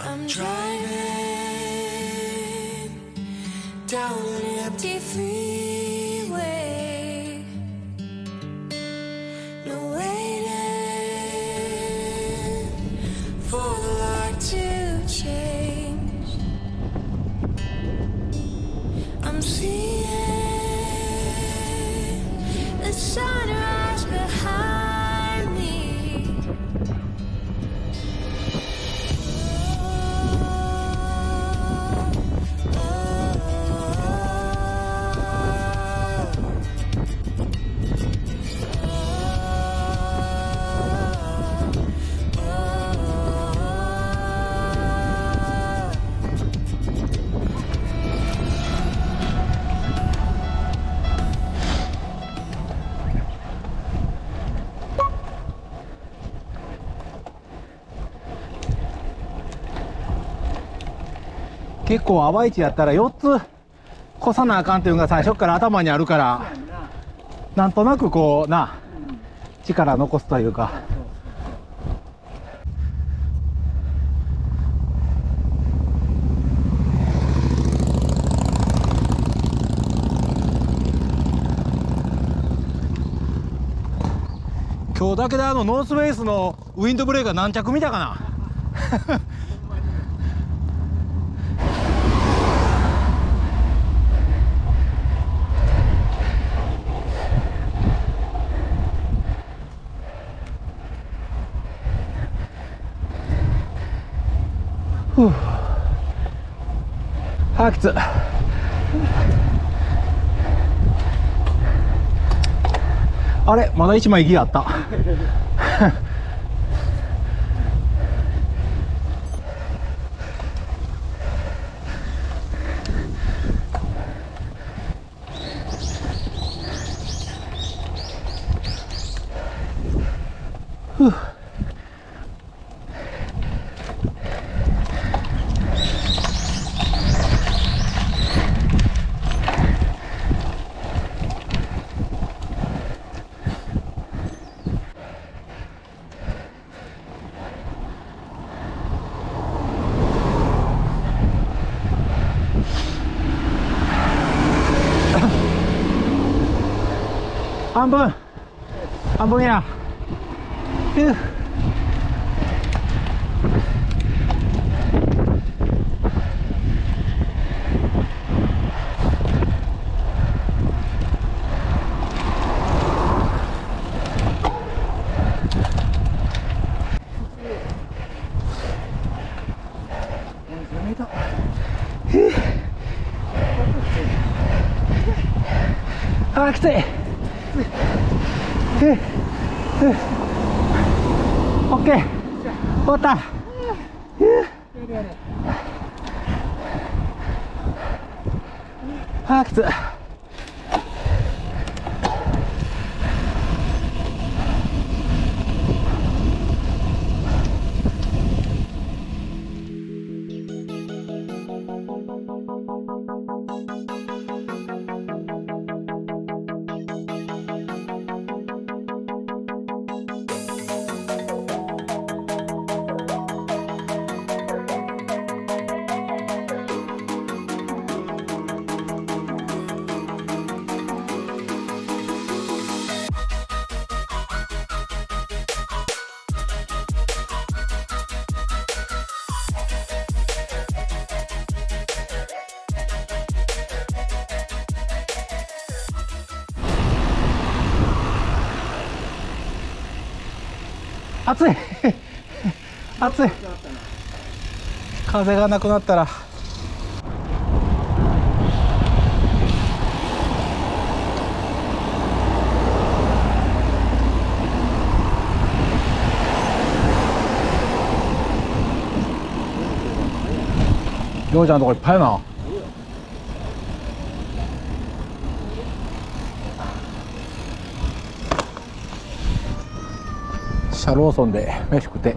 I'm driving down an empty freeway. No waiting for the light to change. I'm seeing the sunrise behind me.結構アバイチやったら4つ越さなあかんっていうのが最初から頭にあるから、なんとなくこうな、力残すというか。今日だけでノースフェイスのウィンドブレーカー何着見たかな。あーきつ。あれまだ1枚ギアあった。半分や。あーきつい。オッケー、終わった。あーきつい。暑い。暑い。風がなくなったら。ようちゃんのとこいっぱいやな。シャローソンで飯食って。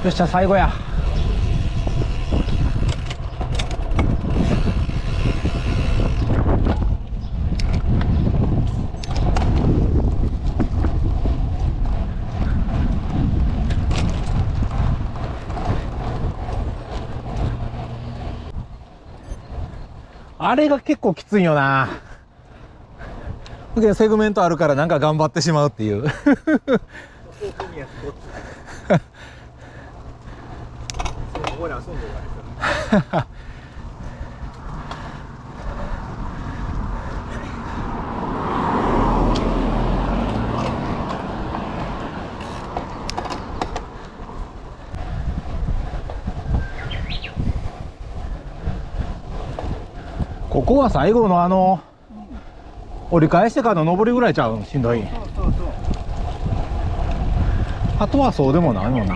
よっしゃ、最後や。あれが結構きついよな。セグメントあるからなんか頑張ってしまうっていうここは最後の折り返してからの上りぐらいちゃう、しんどい。あとはそうでもないもんな。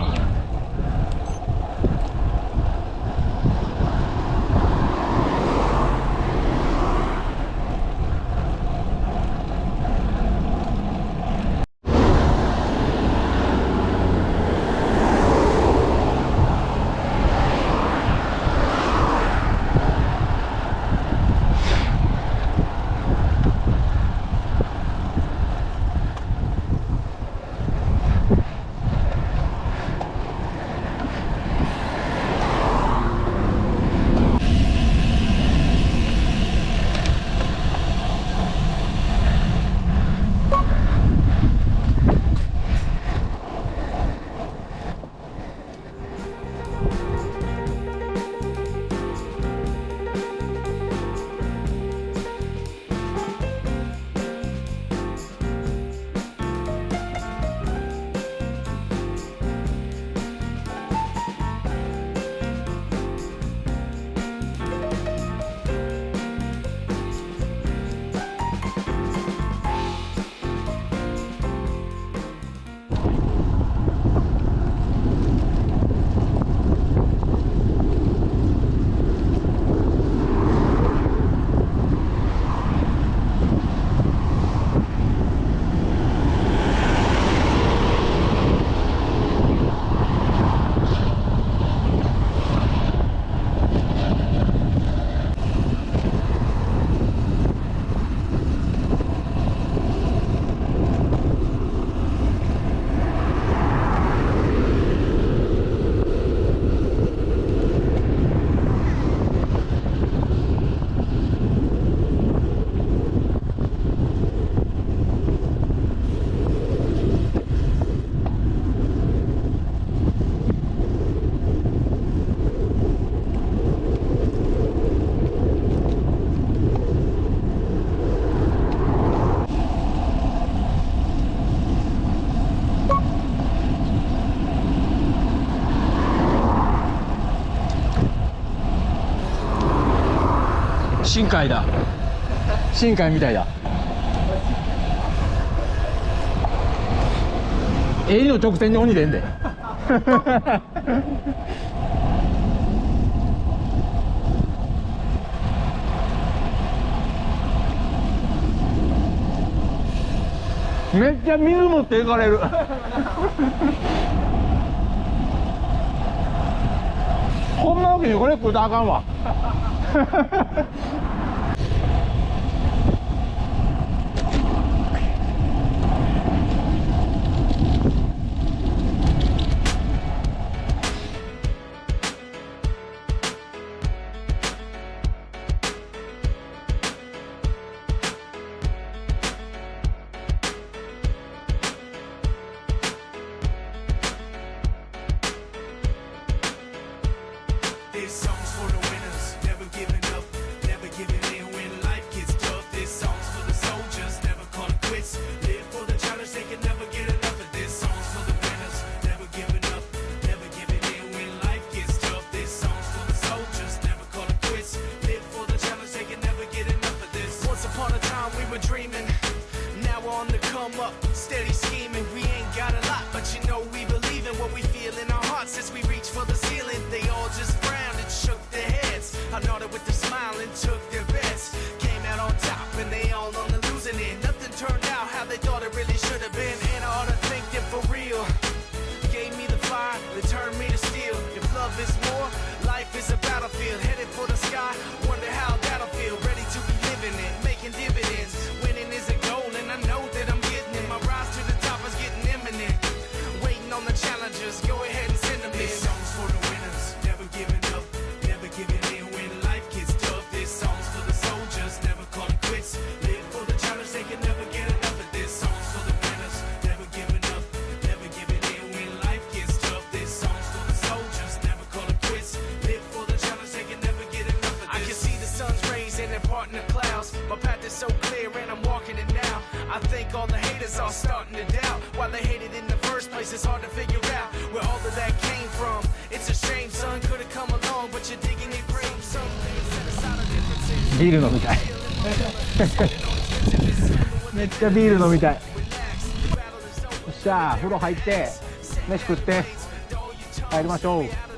深海だ。深海みたいだ。襟の直線に鬼出んでめっちゃ水持っていかれるこんなわけにこれ食うたらあかんわThis song's for the winners, never giving up, never giving in when life gets tough. This song's for the soldiers, never call it quits. Live for the challenge, they can never get enough of this. Song's for the winners, never giving up, never giving in when life gets tough. This song's for the soldiers, never call it quits. Live for the challenge, they can never get enough of this. Once upon a time we were dreaming, now we're on the come up, steady scheming. We ain't got a lot, but you know we believe in what we feel in our hearts as we reach for the ceiling. They all just shook their heads. I nodded with a smile and took their bets. Came out on top and they all on the losing end. Nothing turned out how they thought it really should have been. And I ought to thank them for real. Gave me the fire, they turned me to think all the haters are starting to doubt why they hated in the first place. It's hard to figure out where all of that came from. It's a shame, son, could have come along, but you're digging your grave. Some things set aside a differences. ビール飲みたいめっちゃビール飲みたい。よっしゃー、風呂入って飯食って帰りましょう。